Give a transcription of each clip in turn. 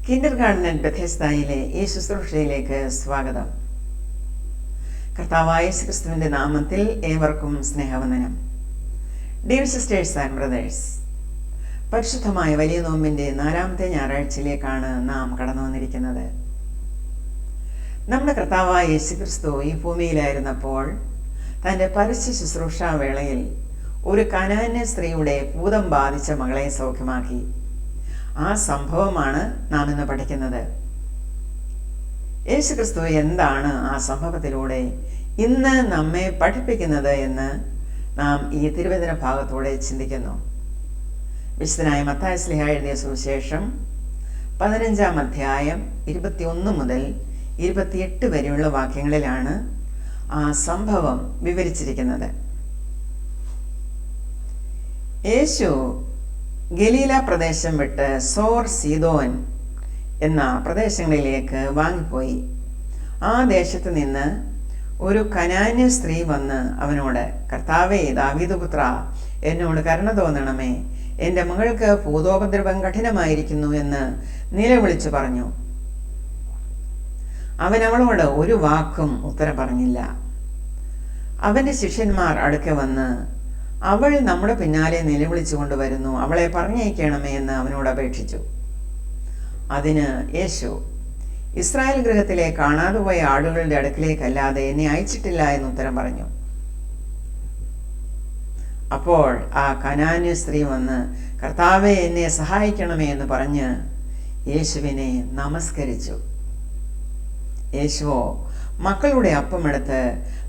Kindergarten and ബെഥെസ്ദയിലെ ഈ ശുശ്രൂഷയിലേക്ക് സ്വാഗതം. കർത്താവായ യേശുക്രിസ്തുവിൻ്റെ നാമത്തിൽ ഏവർക്കും സ്നേഹവന്ദനം. ഡിയർ സിസ്റ്റേഴ്സ് ആൻഡ് ബ്രദേഴ്സ്, പരിശുദ്ധമായ വലിയ നോമ്പിൻ്റെ 4ാമത്തെ ഞായറാഴ്ചയിലേക്കാണ് നാം കടന്നു വന്നിരിക്കുന്നത്. നമ്മുടെ കർത്താവായ യേശുക്രിസ്തു ഈ ഭൂമിയിലായിരുന്നപ്പോൾ തൻ്റെ പരസ്യ ശുശ്രൂഷാ വേളയിൽ ഒരു കനാന്യ സ്ത്രീയുടെ ഭൂതം ബാധിച്ച മകളെ സൗഖ്യമാക്കി. ആ സംഭവമാണ് നാം ഇന്ന് പഠിക്കുന്നത്. യേശുക്രിസ്തു എന്താണ് ആ സംഭവത്തിലൂടെ ഇന്ന് നമ്മെ പഠിപ്പിക്കുന്നത് എന്ന് നാം ഈ തിരുവചന ഭാഗത്തൂടെ ചിന്തിക്കുന്നു. വിശുദ്ധനായ മത്തായി ശ്ലീഹ എഴുതിയ സുവിശേഷം 15-ാം അധ്യായം 21 മുതൽ 28 വരെയുള്ള വാക്യങ്ങളിലാണ് ആ സംഭവം വിവരിച്ചിരിക്കുന്നത്. യേശു ഗലീല പ്രദേശം വിട്ട് സോർ സീദോൻ എന്ന പ്രദേശങ്ങളിലേക്ക് വാങ്ങിപ്പോയി. ആ ദേശത്ത് നിന്ന് ഒരു കനാന്യ സ്ത്രീ വന്ന് അവനോട്, കർത്താവേ, ദാവീദുപുത്ര, എന്നോട് കരുണ തോന്നണമേ, എൻ്റെ മകൾക്ക് ഭൂതോപദ്രവം കഠിനമായിരിക്കുന്നു എന്ന് നിലവിളിച്ചു പറഞ്ഞു. അവൻ അവളോട് ഒരു വാക്കും ഉത്തരം പറഞ്ഞില്ല. അവൻ്റെ ശിഷ്യന്മാർ അടുക്കെ വന്ന്, അവൾ നമ്മുടെ പിന്നാലെ നിലവിളിച്ചു കൊണ്ടുവരുന്നു, അവളെ പറഞ്ഞയക്കണമേ എന്ന് അവനോട് അപേക്ഷിച്ചു. അതിന് യേശു, ഇസ്രായേൽ ഗൃഹത്തിലെ കാണാതെ പോയ ആടുകളുടെ അടുക്കിലേക്കല്ലാതെ എന്നെ അയച്ചിട്ടില്ല എന്ന് ഉത്തരം പറഞ്ഞു. അപ്പോൾ ആ കനാന്യ സ്ത്രീ വന്ന്, കർത്താവേ, എന്നെ സഹായിക്കണമേ എന്ന് പറഞ്ഞ് യേശുവിനെ നമസ്കരിച്ചു. യേശുവോ മക്കളുടെ അപ്പമെടുത്ത്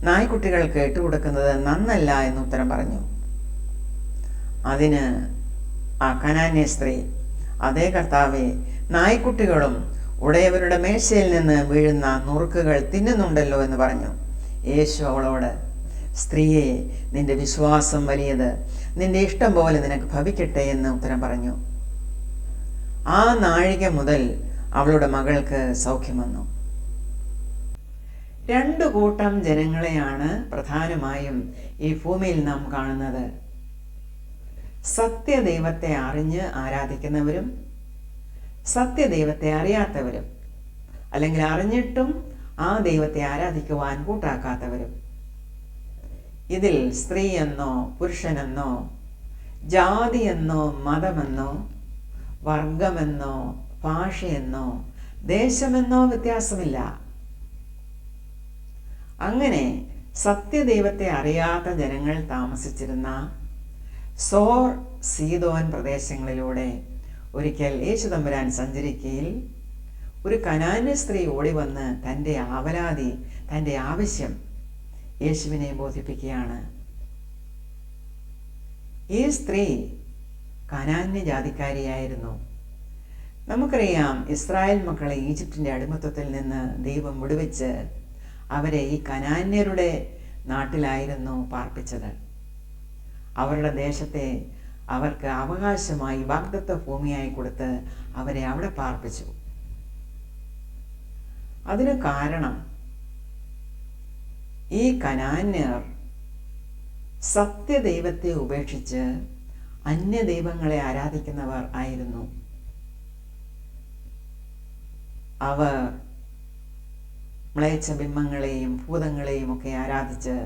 നായ്ക്കുട്ടികൾക്ക് ഇട്ടുകൊടുക്കുന്നത് നന്നല്ല എന്ന് ഉത്തരം പറഞ്ഞു. അതിന് ആ കനാന്യ സ്ത്രീ, അതേ കർത്താവേ, നായ്ക്കുട്ടികളും ഉടയവരുടെ മേശയിൽ നിന്ന് വീഴുന്ന നുറുക്കുകൾ തിന്നുന്നുണ്ടല്ലോ എന്ന് പറഞ്ഞു. യേശു അവളോട്, സ്ത്രീയെ, നിന്റെ വിശ്വാസം വലിയത്, നിന്റെ ഇഷ്ടം പോലെ നിനക്ക് ഭവിക്കട്ടെ എന്ന് ഉത്തരം പറഞ്ഞു. ആ നാഴിക മുതൽ അവളുടെ മകൾക്ക് സൗഖ്യം വന്നു. 2 കൂട്ടം ജനങ്ങളെയാണ് പ്രധാനമായും ഈ ഭൂമിയിൽ നാം കാണുന്നത്. സത്യദൈവത്തെ അറിഞ്ഞ് ആരാധിക്കുന്നവരും സത്യദൈവത്തെ അറിയാത്തവരും, അല്ലെങ്കിൽ അറിഞ്ഞിട്ടും ആ ദൈവത്തെ ആരാധിക്കുവാൻ കൂട്ടാക്കാത്തവരും. ഇതിൽ സ്ത്രീയെന്നോ പുരുഷനെന്നോ ജാതിയെന്നോ മതമെന്നോ വർഗമെന്നോ ഭാഷയെന്നോ ദേശമെന്നോ വ്യത്യാസമില്ല. അങ്ങനെ സത്യദൈവത്തെ അറിയാത്ത ജനങ്ങൾ താമസിച്ചിരുന്ന സോർ സീദോൻ പ്രദേശങ്ങളിലൂടെ ഒരിക്കൽ യേശു തമ്പുരാൻ സഞ്ചരിക്കയിൽ ഒരു കനാന്യ സ്ത്രീ ഓടി വന്ന് തൻ്റെ ആവലാതി, തൻ്റെ ആവശ്യം യേശുവിനെ ബോധിപ്പിക്കുകയാണ്. ഈ സ്ത്രീ കനാന്യ ജാതിക്കാരിയായിരുന്നു. നമുക്കറിയാം, ഇസ്രായേൽ മക്കളെ ഈജിപ്തിൻ്റെ അടിമത്തത്തിൽ നിന്ന് ദൈവം വിടുവിച്ച് അവരെ ഈ കനാന്യരുടെ നാട്ടിലായിരുന്നു പാർപ്പിച്ചത്. അവരുടെ ദേശത്തെ അവർക്ക് അവകാശമായി വാഗ്ദത്ത ഭൂമിയായി കൊടുത്ത് അവരെ അവിടെ പാർപ്പിച്ചു. അതിന് കാരണം ഈ കനാന്യർ സത്യദൈവത്തെ ഉപേക്ഷിച്ച് അന്യദൈവങ്ങളെ ആരാധിക്കുന്നവർ ആയിരുന്നു. അവർ മ്ലേച്ഛ ബിംബങ്ങളെയും ഭൂതങ്ങളെയും ഒക്കെ ആരാധിച്ച്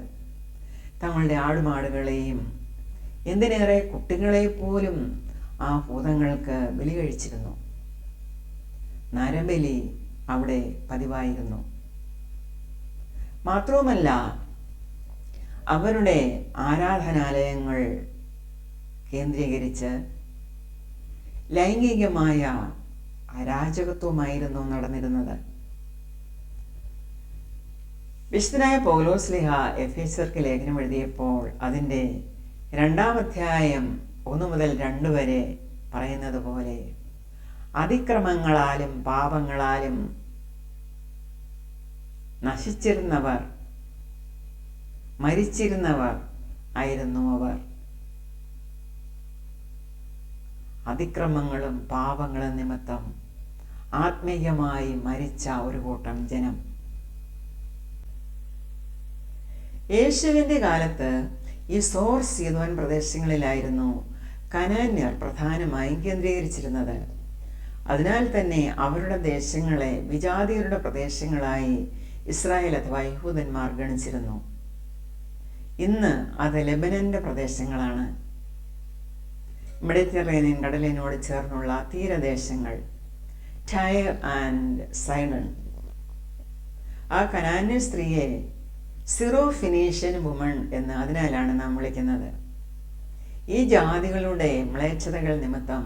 തങ്ങളുടെ ആടുമാടുകളെയും എന്തിനേറെ കുട്ടികളെ പോലും ആ ഭൂതങ്ങൾക്ക് ബലി കഴിച്ചിരുന്നു. നരബലി അവിടെ പതിവായിരുന്നു. മാത്രവുമല്ല, അവരുടെ ആരാധനാലയങ്ങൾ കേന്ദ്രീകരിച്ച് ലൈംഗികമായ അരാജകത്വമായിരുന്നു നടന്നിരുന്നത്. വിശുദ്ധനായ പൗലോസ് ശ്ലീഹ എഫേസ്യർക്ക് ലേഖനം എഴുതിയപ്പോൾ അതിൻ്റെ 2-ാം അധ്യായം 1 മുതൽ 2 വരെ പറയുന്നത് പോലെ, അതിക്രമങ്ങളാലും പാപങ്ങളാലും നശിച്ചിരുന്നവർ, മരിച്ചിരുന്നവർ ആയിരുന്നു അവർ. അതിക്രമങ്ങളും പാപങ്ങളും നിമിത്തം ആത്മീയമായി മരിച്ച ഒരു കൂട്ടം ജനം. യേശുവിൻ്റെ കാലത്ത് ഈ സോർ സീദോൻ പ്രദേശങ്ങളിലായിരുന്നു കനാന്യർ പ്രധാനമായും കേന്ദ്രീകരിച്ചിരുന്നത്. അതിനാൽ തന്നെ അവരുടെ ദേശങ്ങളെ വിജാതിയരുടെ പ്രദേശങ്ങളായി ഇസ്രായേൽ അഥവാ യഹൂദന്മാർ ഗണിച്ചിരുന്നു. ഇന്ന് അത് ലെബനന്റെ പ്രദേശങ്ങളാണ്. മെഡിറ്ററേനിയൻ കടലിനോട് ചേർന്നുള്ള തീരദേശങ്ങൾ, ടയർ ആൻഡ് സൈഡൺ. ആ കനാന്യ സ്ത്രീയെ സിറോ ഫിനീഷ്യൻ വുമൺ എന്ന് അതിനാലാണ് നാം വിളിക്കുന്നത്. ഈ ജാതികളുടെ മ്ലേച്ഛതകൾ നിമിത്തം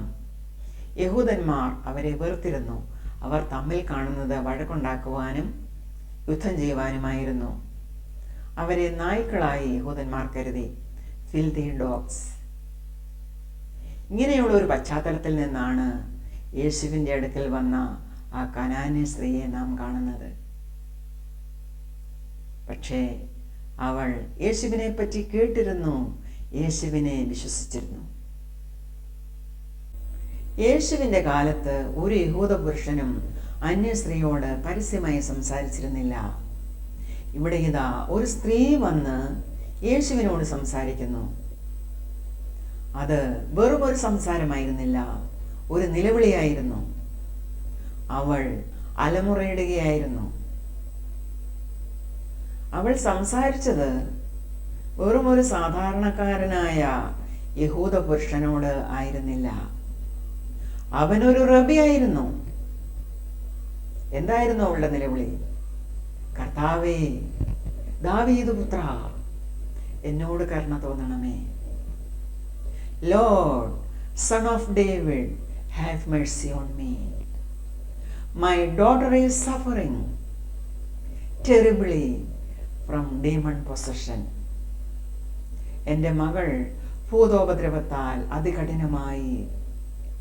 യഹൂദന്മാർ അവരെ വെറുത്തിരുന്നു. അവർ തമ്മിൽ കാണുന്നത് വഴക്കുണ്ടാക്കുവാനും യുദ്ധം ചെയ്യുവാനുമായിരുന്നു. അവരെ നായ്ക്കളായി യഹൂദന്മാർ കരുതി, ഫിൽത്തി ഡോഗ്സ്. ഇങ്ങനെയുള്ള ഒരു പശ്ചാത്തലത്തിൽ നിന്നാണ് യേശുവിൻ്റെ അടുക്കൽ വന്ന ആ കനാന്യ സ്ത്രീയെ നാം കാണുന്നത്. പക്ഷേ അവൾ യേശുവിനെ പറ്റി കേട്ടിരുന്നു, യേശുവിനെ വിശ്വസിച്ചിരുന്നു. യേശുവിൻ്റെ കാലത്ത് ഒരു യഹൂദ പുരുഷനും അന്യ സ്ത്രീയോട് പരസ്യമായി സംസാരിച്ചിരുന്നില്ല. ഇവിടെ ഇതാ ഒരു സ്ത്രീ വന്ന് യേശുവിനോട് സംസാരിക്കുന്നു. അത് വെറും ഒരു സംസാരമായിരുന്നില്ല, ഒരു നിലവിളിയായിരുന്നു. അവൾ അലമുറയിടുകയായിരുന്നു. അവൾ സംസാരിച്ചത് വെറും ഒരു സാധാരണക്കാരനായ യഹൂദ പുരുഷനോട് ആയിരുന്നില്ല. അവനൊരു റബിയായിരുന്നു. എന്തായിരുന്നു അവളുടെ നിലവിളി? കർത്താവേ, ദാവീദ് പുത്ര, എന്നോട് കരുണ തോന്നണമേ. Lord, son of David, have mercy on me. My daughter is suffering terribly from demon possession. എൻ്റെ മകൾ ഭൂതോപദ്രവത്താൽ അതികഠിനമായി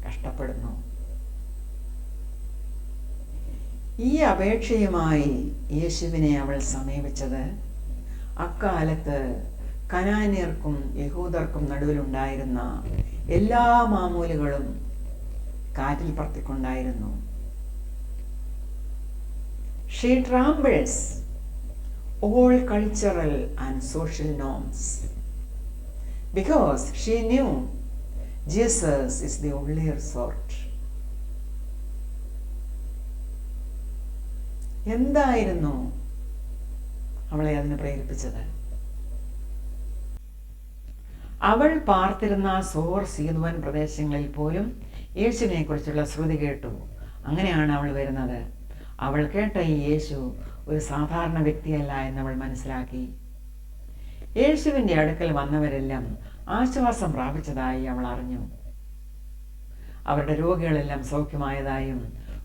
കഷ്ടപ്പെടുന്നു. ഈ അപേക്ഷയുമായി യേശുവിനെ അവൾ സമീപിച്ചത് അക്കാലത്ത് കനാന്യർക്കും യഹൂദർക്കും നടുവിലുണ്ടായിരുന്ന എല്ലാ മാമൂലുകളും കാറ്റിൽ പറത്തിക്കൊണ്ടായിരുന്നു. She tramples all cultural and social norms because she knew Jesus is the only resort. എന്തായിരുന്നു അവളെ അതിന് പ്രേരിപ്പിച്ചത്? അവൾ പാർത്തിരുന്ന സോർ സീദോൻ പ്രദേശങ്ങളിൽ പോലും യേശുവിനെ കുറിച്ചുള്ള ശ്രുതി കേട്ടു. അങ്ങനെയാണ് അവൾ വരുന്നത്. അവൾ കേട്ട ഈ യേശു ഒരു സാധാരണ വ്യക്തിയല്ല എന്നവൾ മനസ്സിലാക്കി. യേശുവിൻ്റെ അടുക്കൽ വന്നവരെല്ലാം ആശ്വാസം പ്രാപിച്ചതായി അവൾ അറിഞ്ഞു. അവരുടെ രോഗികളെല്ലാം സൗഖ്യമായതായും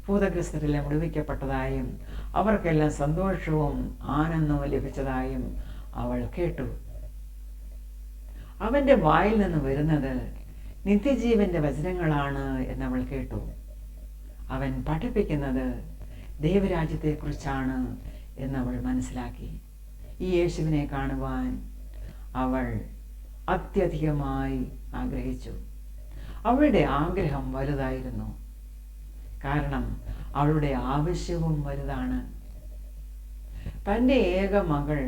ഭൂതഗ്രസ്തരെല്ലാം വിടുവിക്കപ്പെട്ടതായും അവർക്കെല്ലാം സന്തോഷവും ആനന്ദവും ലഭിച്ചതായും അവൾ കേട്ടു. അവൻ്റെ വായിൽ നിന്ന് വരുന്നത് നിത്യജീവന്റെ വചനങ്ങളാണ് എന്നവൾ കേട്ടു. അവൻ പഠിപ്പിക്കുന്നത് ദൈവരാജ്യത്തെക്കുറിച്ചാണ് എന്നവൾ മനസ്സിലാക്കി. ഈ യേശുവിനെ കാണുവാൻ അവൾ അത്യധികമായി ആഗ്രഹിച്ചു. അവളുടെ ആഗ്രഹം വലുതായിരുന്നു. കാരണം അവളുടെ ആവശ്യവും വലുതാണ്. തൻ്റെ ഏക മകൾ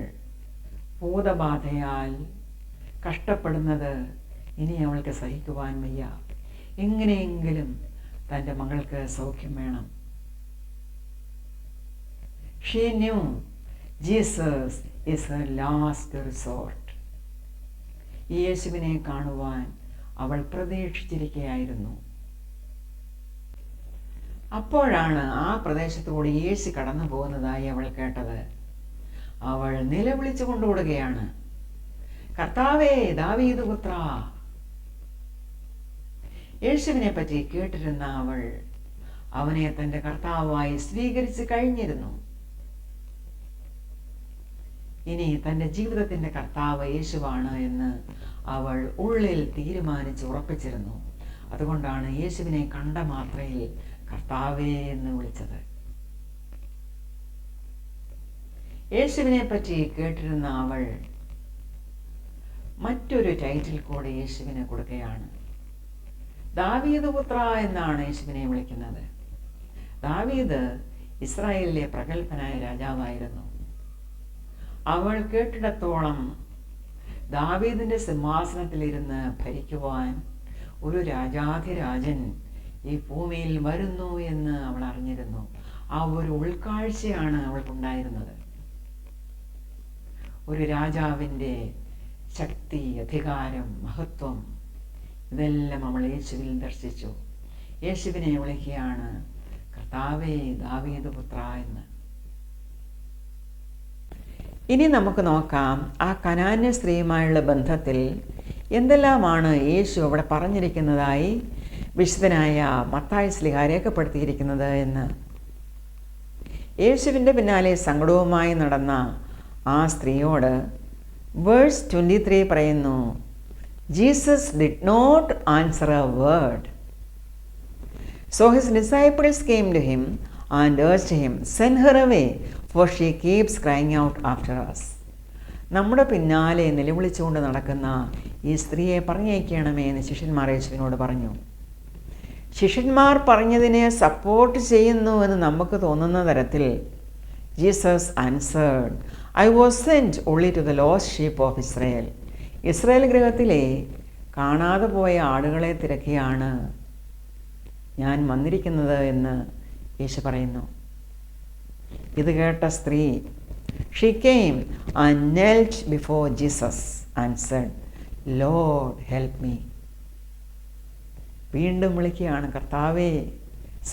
ഭൂതബാധയാൽ കഷ്ടപ്പെടുന്നത് ഇനി അവൾക്ക് സഹിക്കുവാൻ വയ്യ. എങ്ങനെയെങ്കിലും തൻ്റെ മകൾക്ക് സൗഖ്യം വേണം. She knew Jesus is her last resort. യേശുവിനെ കാണുവാൻ അവൾ പ്രതീക്ഷിച്ചിരിക്കുകയായിരുന്നു. അപ്പോഴാണ് ആ പ്രദേശത്തോട് യേശു കടന്നു പോകുന്നതായി അവൾ കേട്ടത്. അവൾ നിലവിളിച്ചു കൊണ്ടോടുകയാണ്, കർത്താവേ, ദാവീദ് പുത്ര. യേശുവിനെ പറ്റി കേട്ടിരുന്ന അവൾ അവനെ തൻ്റെ കർത്താവായി സ്വീകരിച്ചു കഴിഞ്ഞിരുന്നു. ഇനി തൻ്റെ ജീവിതത്തിൻ്റെ കർത്താവ് യേശുവാണ് എന്ന് അവൾ ഉള്ളിൽ തീരുമാനിച്ച് ഉറപ്പിച്ചിരുന്നു. അതുകൊണ്ടാണ് യേശുവിനെ കണ്ട മാത്രയിൽ കർത്താവേ എന്ന് വിളിച്ചത്. യേശുവിനെ പറ്റി കേട്ടിരുന്ന അവൾ മറ്റൊരു ടൈറ്റിൽ കൂടെ യേശുവിനെ കൊടുക്കുകയാണ്. ദാവീദ് പുത്ര എന്നാണ് യേശുവിനെ വിളിക്കുന്നത്. ദാവീദ് ഇസ്രായേലിലെ പ്രഗത്ഭനായ രാജാവായിരുന്നു. അവൾ കേട്ടിടത്തോളം ദാവീദിന്റെ സിംഹാസനത്തിലിരുന്ന് ഭരിക്കുവാൻ ഒരു രാജാധിരാജൻ ഈ ഭൂമിയിൽ വരുന്നു എന്ന് അവൾ അറിഞ്ഞിരുന്നു. ആ ഒരു ഉൾക്കാഴ്ചയാണ് അവൾക്കുണ്ടായിരുന്നത്. ഒരു രാജാവിൻ്റെ ശക്തി, അധികാരം, മഹത്വം ഇതെല്ലാം അവൾ യേശുവിൽ ദർശിച്ചു. യേശുവിനെ വിളിക്കുകയാണ് കർത്താവേ, ദാവീദ് പുത്ര എന്ന്. ഇനി നമുക്ക് നോക്കാം ആ കനാന്യ സ്ത്രീയുമായുള്ള ബന്ധത്തിൽ എന്തെല്ലാമാണ് യേശു അവിടെ പറഞ്ഞിരിക്കുന്നതായി വിശുദ്ധനായ മത്തായി ശ്ലീഹ രേഖപ്പെടുത്തിയിരിക്കുന്നത് എന്ന്. യേശുവിൻ്റെ പിന്നാലെ സങ്കടവുമായി നടന്ന ആ സ്ത്രീയോട് വേഴ്സ് 23 പറയുന്നു, Jesus did not answer a word. So his disciples came to him and urged him, send her away, for she keeps crying out after us. നമ്മുടെ പിന്നാലെ നിലവിളിച്ചുകൊണ്ട് നടക്കുന്ന ഈ സ്ത്രീയെ പറഞ്ഞയക്കണമേ എന്ന് ശിഷ്യന്മാർ യേശുവിനോട് പറഞ്ഞു. ശിഷ്യന്മാർ പറഞ്ഞതിനെ സപ്പോർട്ട് ചെയ്യുന്നു എന്ന് നമുക്ക് തോന്നുന്ന തരത്തിൽ Jesus answered, I was sent only to the lost sheep of Israel. Israel ഗൃഹത്തിലെ കാണാതെ പോയ ആടുകളെ തിരക്കിയാണ് ഞാൻ വന്നിരിക്കുന്നത് എന്ന് യേശു പറയുന്നു. ഇത് കേട്ട സ്ത്രീ, she came and knelt before Jesus and said, lord help me. വീണ്ടും വിളിക്കുകയാണ്, കർത്താവേ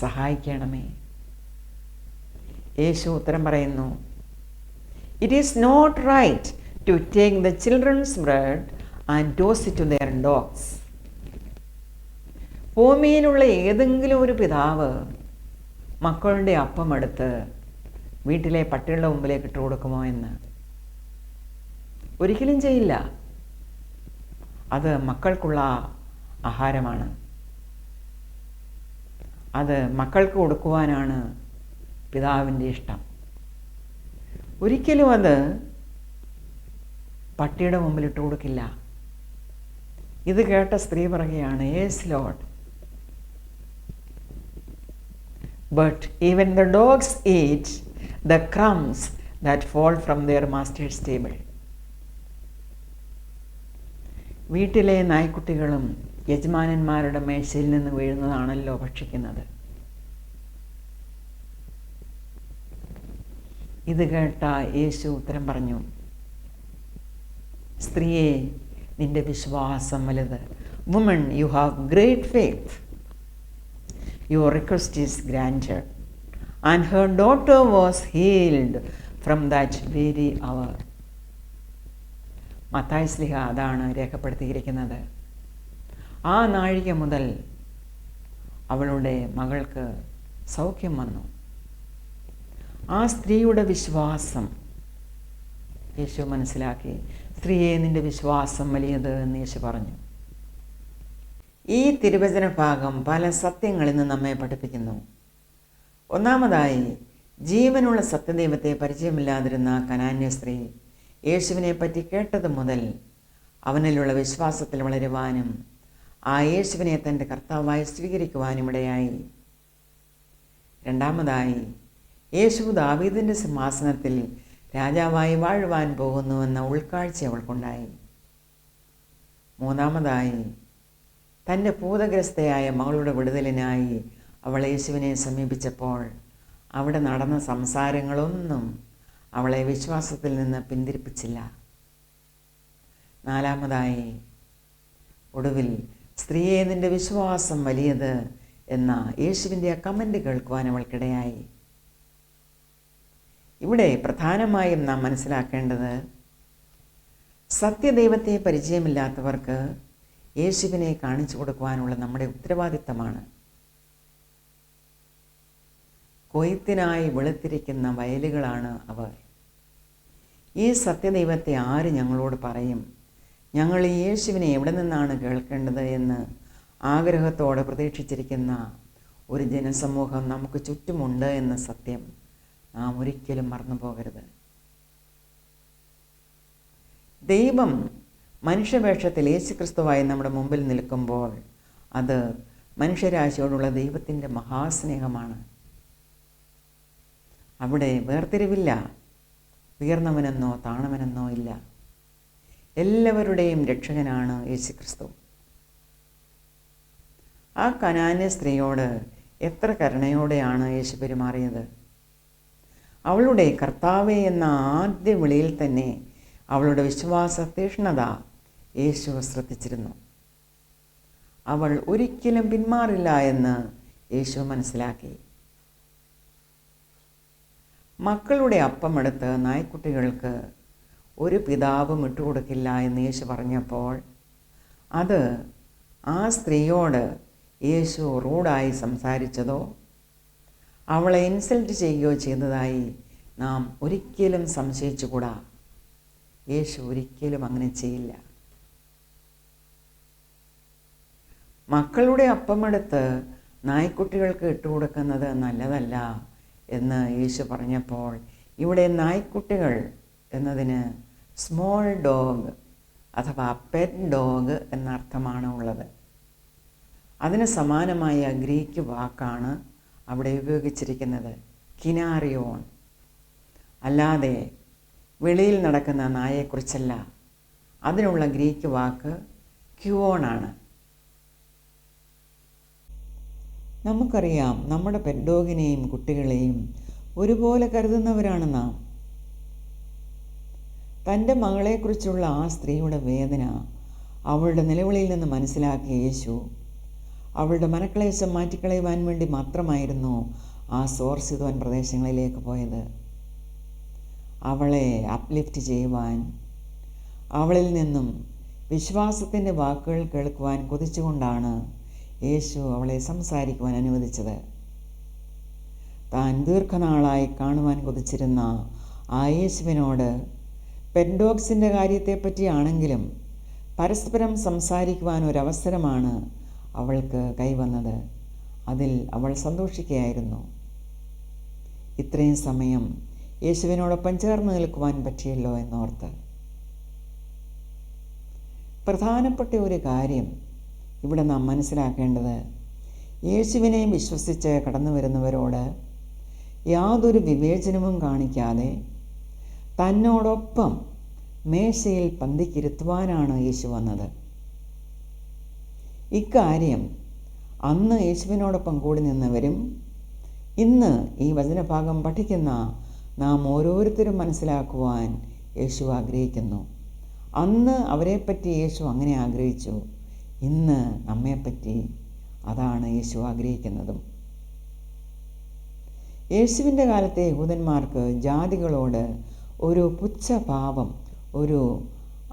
സഹായിക്കണമേ. യേശു ഉത്തരം പറയുന്നു, it is not right to take the children's bread and toss it to their dogs. ഭൂമിയിലുള്ള ഏതെങ്കിലും ഒരു പിതാവ് മക്കളുടെ അപ്പം എടുത്ത് വീട്ടിലെ പട്ടികളുടെ മുമ്പിലേക്ക് ഇട്ട് കൊടുക്കുമോ എന്ന്? ഒരിക്കലും ചെയ്യില്ല. അത് മക്കൾക്കുള്ള ആഹാരമാണ്. അത് മക്കൾക്ക് കൊടുക്കുവാനാണ് പിതാവിൻ്റെ ഇഷ്ടം. ഒരിക്കലും അത് പട്ടിയുടെ മുമ്പിൽ ഇട്ട് കൊടുക്കില്ല. ഇത് കേട്ട സ്ത്രീ പറയുകയാണ്, yes Lord, but even the dogs eat the crumbs that fall from their master's table. വീട്ടിലെ നായ്ക്കുട്ടികളും യജമാനന്മാരുടെ മേശയിൽ നിന്ന് വീഴുന്നതാണല്ലോ ഭക്ഷിക്കുന്നത്. ഇത് കേട്ട യേശു ഉത്തരം പറഞ്ഞു, സ്ത്രീയെ, നിന്റെ വിശ്വാസം വലുത്. Woman, you have great faith. Your request is granted. And her daughter was healed from that very hour. മത്തായി ശ്ലീഹ അതാണ് രേഖപ്പെടുത്തിയിരിക്കുന്നത്. ആ നാഴിക മുതൽ അവളുടെ മകൾക്ക് സൗഖ്യം വന്നു. ആ സ്ത്രീയുടെ വിശ്വാസം യേശു മനസ്സിലാക്കി. സ്ത്രീയെ, നിന്റെ വിശ്വാസം വലിയത് എന്ന് യേശു പറഞ്ഞു. ഈ തിരുവചന ഭാഗം പല സത്യങ്ങളിൽ നിന്ന് നമ്മെ പഠിപ്പിക്കുന്നു. ഒന്നാമതായി, ജീവനുള്ള സത്യദൈവത്തെ പരിചയമില്ലാതിരുന്ന കനാന്യ സ്ത്രീ യേശുവിനെ പറ്റി കേട്ടത് മുതൽ അവനിലുള്ള വിശ്വാസത്തിൽ വളരുവാനും ആ യേശുവിനെ തൻ്റെ കർത്താവായി സ്വീകരിക്കുവാനും ഇടയായി. രണ്ടാമതായി, യേശു ദാവീദിൻ്റെ സിംഹാസനത്തിൽ രാജാവായി വാഴുവാൻ പോകുന്നുവെന്ന ഉൾക്കാഴ്ച അവൾക്കുണ്ടായി. മൂന്നാമതായി, തൻ്റെ ഭൂതഗ്രസ്തയായ മകളുടെ വിടുതലിനായി അവൾ യേശുവിനെ സമീപിച്ചപ്പോൾ അവിടെ നടന്ന സംസാരങ്ങളൊന്നും അവളെ വിശ്വാസത്തിൽ നിന്ന് പിന്തിരിപ്പിച്ചില്ല. നാലാമതായി, ഒടുവിൽ, സ്ത്രീയെ, നിൻ്റെ വിശ്വാസം വലിയത് എന്ന യേശുവിൻ്റെ ആ കമൻ്റ് കേൾക്കുവാൻ അവൾക്കിടയായി. ഇവിടെ പ്രധാനമായും നാം മനസ്സിലാക്കേണ്ടത്, സത്യദൈവത്തെ പരിചയമില്ലാത്തവർക്ക് യേശുവിനെ കാണിച്ചു കൊടുക്കുവാനുള്ള നമ്മുടെ ഉത്തരവാദിത്തമാണ്. കൊയ്ത്തിനായി വെളുത്തിരിക്കുന്ന വയലുകളാണ് അവർ. ഈ സത്യദൈവത്തെ ആര് ഞങ്ങളോട് പറയും? ഞങ്ങൾ ഈ യേശുവിനെ എവിടെ നിന്നാണ് കേൾക്കേണ്ടത് എന്ന് ആഗ്രഹത്തോടെ പ്രതീക്ഷിച്ചിരിക്കുന്ന ഒരു ജനസമൂഹം നമുക്ക് ചുറ്റുമുണ്ട് എന്ന സത്യം നാം ഒരിക്കലും മറന്നു പോകരുത്. ദൈവം മനുഷ്യവേഷത്തിൽ യേശുക്രിസ്തുവായി നമ്മുടെ മുമ്പിൽ നിൽക്കുമ്പോൾ അത് മനുഷ്യരാശിയോടുള്ള ദൈവത്തിൻ്റെ മഹാസ്നേഹമാണ്. അവിടെ വേർതിരിവില്ല. ഉയർന്നവനെന്നോ താണവനെന്നോ ഇല്ല. എല്ലാവരുടെയും രക്ഷകനാണ് യേശുക്രിസ്തു. ആ കനാന്യ സ്ത്രീയോട് എത്ര കരുണയോടെയാണ് യേശു പെരുമാറിയത്. അവളുടെ കർത്താവേ എന്ന ആദ്യ വിളിയിൽ തന്നെ അവളുടെ വിശ്വാസ തീഷ്ണത യേശു ശ്രദ്ധിച്ചിരുന്നു. അവൾ ഒരിക്കലും പിന്മാറില്ല എന്ന് യേശു മനസ്സിലാക്കി. മക്കളുടെ അപ്പമെടുത്ത് നായ്ക്കുട്ടികൾക്ക് ഒരു പിതാവും ഇട്ടുകൊടുക്കില്ല എന്ന് യേശു പറഞ്ഞപ്പോൾ അത് ആ സ്ത്രീയോട് യേശു റൂഡായി സംസാരിച്ചതോ അവളെ ഇൻസൾട്ട് ചെയ്യുകയോ ചെയ്തതായി നാം ഒരിക്കലും സംശയിച്ചുകൂടാ. യേശു ഒരിക്കലും അങ്ങനെ ചെയ്യില്ല. മക്കളുടെ അപ്പമെടുത്ത് നായ്ക്കുട്ടികൾക്ക് ഇട്ടുകൊടുക്കുന്നത് നല്ലതല്ല എന്ന് യേശു പറഞ്ഞപ്പോൾ ഇവിടെ നായ്ക്കുട്ടികൾ എന്നതിന് സ്മോൾ ഡോഗ് അഥവാ പെറ്റ് ഡോഗ് എന്നർത്ഥമാണ് ഉള്ളത്. അതിന് സമാനമായ ഗ്രീക്ക് വാക്കാണ് അവിടെ ഉപയോഗിച്ചിരിക്കുന്നത്, കിനാറിയോൺ. അല്ലാതെ വെളിയിൽ നടക്കുന്ന നായയെക്കുറിച്ചല്ല. അതിനുള്ള ഗ്രീക്ക് വാക്ക് ക്യുവോൺ ആണ്. നമുക്കറിയാം, നമ്മുടെ പെറ്റ് ഡോഗിനെയും കുട്ടികളെയും ഒരുപോലെ കരുതുന്നവരാണ് നാം. തൻ്റെ മകളെക്കുറിച്ചുള്ള ആ സ്ത്രീയുടെ വേദന അവളുടെ നിലവിളിയിൽ നിന്ന് മനസ്സിലാക്കിയ യേശു അവളുടെ മനക്ലേശം മാറ്റിക്കളയുവാൻ വേണ്ടി മാത്രമായിരുന്നു ആ സോർ സിദോൻ പ്രദേശങ്ങളിലേക്ക് പോയത്. അവളെ അപ്ലിഫ്റ്റ് ചെയ്യുവാൻ, അവളിൽ നിന്നും വിശ്വാസത്തിൻ്റെ വാക്കുകൾ കേൾക്കുവാൻ കൊതിച്ചുകൊണ്ടാണ് യേശു അവളെ സംസാരിക്കുവാൻ അനുവദിച്ചത്. താൻ ദീർഘനാളായി കാണുവാൻ കൊതിച്ചിരുന്ന ആ യേശുവിനോട് പെറ്റ് ഡോഗ്സിൻ്റെ കാര്യത്തെപ്പറ്റിയാണെങ്കിലും പരസ്പരം സംസാരിക്കുവാൻ ഒരവസരമാണ് അവൾക്ക് കൈവന്നത്. അതിൽ അവൾ സന്തോഷിക്കുകയായിരുന്നു. ഇത്രയും സമയം യേശുവിനോടൊപ്പം ചേർന്ന് നിൽക്കുവാൻ പറ്റിയല്ലോ എന്നോർത്ത്. പ്രധാനപ്പെട്ട ഒരു കാര്യം ഇവിടെ നാം മനസ്സിലാക്കേണ്ടത്, യേശുവിനെ വിശ്വസിച്ച് കടന്നു വരുന്നവരോട് യാതൊരു വിവേചനവും കാണിക്കാതെ തന്നോടൊപ്പം മേശയിൽ പന്തിക്കിരുത്തുവാനാണ് യേശു വന്നത്. ഇക്കാര്യം അന്ന് യേശുവിനോടൊപ്പം കൂടി നിന്നവരും ഇന്ന് ഈ വചനഭാഗം പഠിക്കുന്ന നാം ഓരോരുത്തരും മനസ്സിലാക്കുവാൻ യേശു ആഗ്രഹിക്കുന്നു. അന്ന് അവരെപ്പറ്റി യേശു അങ്ങനെ ആഗ്രഹിച്ചു. ഇന്ന് നമ്മെപ്പറ്റി അതാണ് യേശു ആഗ്രഹിക്കുന്നതും. യേശുവിൻ്റെ കാലത്തെ യഹൂദന്മാർക്ക് ജാതികളോട് ഒരു പുച്ഛഭാവം, ഒരു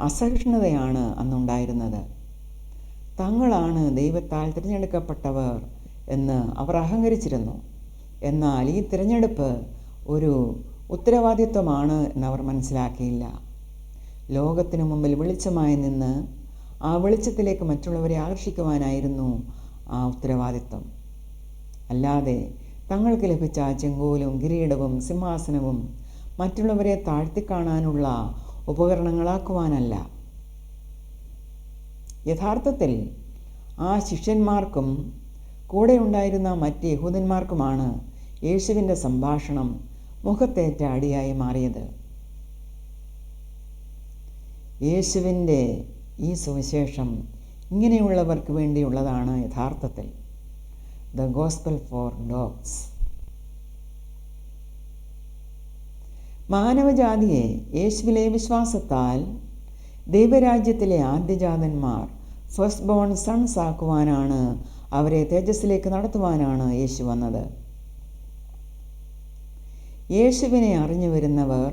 അസഹിഷ്ണുതയാണ് അന്നുണ്ടായിരുന്നത്. തങ്ങളാണ് ദൈവത്താൽ തിരഞ്ഞെടുക്കപ്പെട്ടവർ എന്ന് അവർ അഹങ്കരിച്ചിരുന്നു. എന്നാൽ ഈ തിരഞ്ഞെടുപ്പ് ഒരു ഉത്തരവാദിത്വമാണ് എന്നവർ മനസ്സിലാക്കിയില്ല. ലോകത്തിനു മുമ്പിൽ വെളിച്ചമായി നിന്ന് ആ വെളിച്ചത്തിലേക്ക് മറ്റുള്ളവരെ ആകർഷിക്കുവാനായിരുന്നു ആ ഉത്തരവാദിത്വം. അല്ലാതെ തങ്ങൾക്ക് ലഭിച്ച ചെങ്കോലും കിരീടവും സിംഹാസനവും മറ്റുള്ളവരെ താഴ്ത്തിക്കാണാനുള്ള ഉപകരണങ്ങളാക്കുവാനല്ല. യഥാർത്ഥത്തിൽ ആ ശിഷ്യന്മാർക്കും കൂടെ ഉണ്ടായിരുന്ന മറ്റ് യഹൂദന്മാർക്കുമാണ് യേശുവിൻ്റെ സംഭാഷണം മുഖത്തേറ്റ അടിയായി മാറിയത്. യേശുവിൻ്റെ ഈ സുവിശേഷം ഇങ്ങനെയുള്ളവർക്ക് വേണ്ടിയുള്ളതാണ് യഥാർത്ഥത്തിൽ. The gospel for dogs. മാനവജാതിയെ യേശുവിലെ വിശ്വാസത്താൽ ദൈവരാജ്യത്തിലെ ആദ്യജാതന്മാർ ഫസ്റ്റ് ബോൺ സൺസ് ആക്കുവാനാണ്, അവരെ തേജസ്സിലേക്ക് നടത്തുവാനാണ് യേശു വന്നത്. യേശുവിനെ അറിഞ്ഞു വരുന്നവർ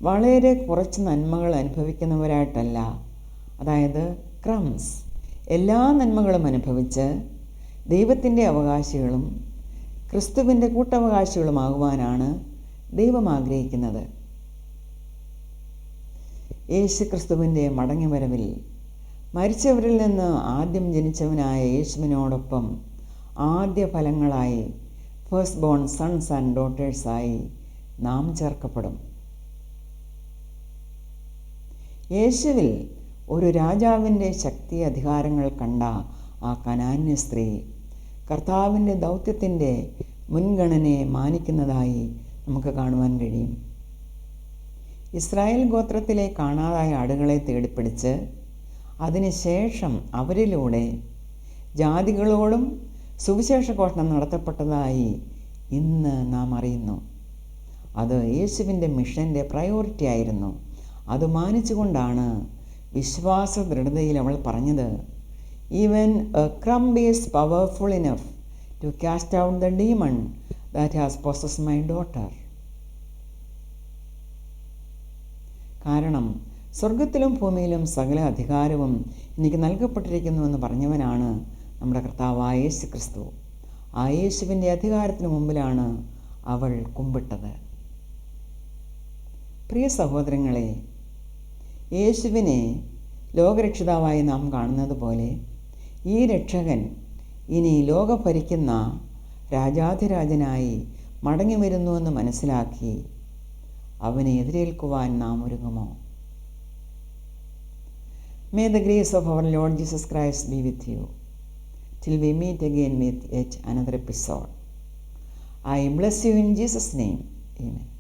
വളരെ കുറച്ച് നന്മകൾ അനുഭവിക്കുന്നവരായിട്ടല്ല, അതായത് ക്രംസ്, എല്ലാ നന്മകളും അനുഭവിച്ച് ദൈവത്തിൻ്റെ അവകാശികളും ക്രിസ്തുവിൻ്റെ കൂട്ടവകാശികളുമാകുവാനാണ് ദൈവം ആഗ്രഹിക്കുന്നത്. യേശു ക്രിസ്തുവിൻ്റെ മടങ്ങിവരവിൽ മരിച്ചവരിൽ നിന്ന് ആദ്യം ജനിച്ചവനായ യേശുവിനോടൊപ്പം ആദ്യ ഫലങ്ങളായി ഫസ്റ്റ് ബോൺ സൺസ് ആൻഡ് ഡോട്ടേഴ്സായി നാം ചേർക്കപ്പെടും. യേശുവിൽ ഒരു രാജാവിൻ്റെ ശക്തി അധികാരങ്ങൾ കണ്ട ആ കനാന്യ സ്ത്രീ കർത്താവിൻ്റെ ദൗത്യത്തിൻ്റെ മുൻഗണനയെ മാനിക്കുന്നതായി നമുക്ക് കാണുവാൻ കഴിയും. ഇസ്രായേൽ ഗോത്രത്തിലെ കാണാതായ ആടുകളെ തേടിപ്പിടിച്ച് അതിനുശേഷം അവരിലൂടെ ജാതികളോടും സുവിശേഷ ഘോഷണം നടത്തപ്പെട്ടതായി ഇന്ന് നാം അറിയുന്നു. അത് യേശുവിൻ്റെ മിഷൻ്റെ പ്രയോറിറ്റി ആയിരുന്നു. അത് മാനിച്ചുകൊണ്ടാണ് വിശ്വാസ ദൃഢതയിൽ അവൾ പറഞ്ഞത്, even A crumb is powerful enough to cast out the demon that has possessed my daughter. കാരണം സ്വർഗത്തിലും ഭൂമിയിലും സകല അധികാരവും എനിക്ക് നൽകപ്പെട്ടിരിക്കുന്നുവെന്ന് പറഞ്ഞവനാണ് നമ്മുടെ കർത്താവായ യേശു ക്രിസ്തു. ആ യേശുവിൻ്റെ അധികാരത്തിന് മുമ്പിലാണ് അവൾ കുമ്പിട്ടത്. പ്രിയ സഹോദരങ്ങളെ, യേശുവിനെ ലോകരക്ഷിതാവായി നാം കാണുന്നത് പോലെ ഈ രക്ഷകൻ ഇനി ലോകം ഭരിക്കുന്ന രാജാധിരാജനായി മടങ്ങി വരുന്നുവെന്ന് മനസ്സിലാക്കി അവനെ എതിരേൽക്കുവാൻ നാം ഒരുങ്ങുമോ? May the grace of our Lord Jesus Christ be with you till we meet again with yet another episode. I bless you in Jesus' name. Amen.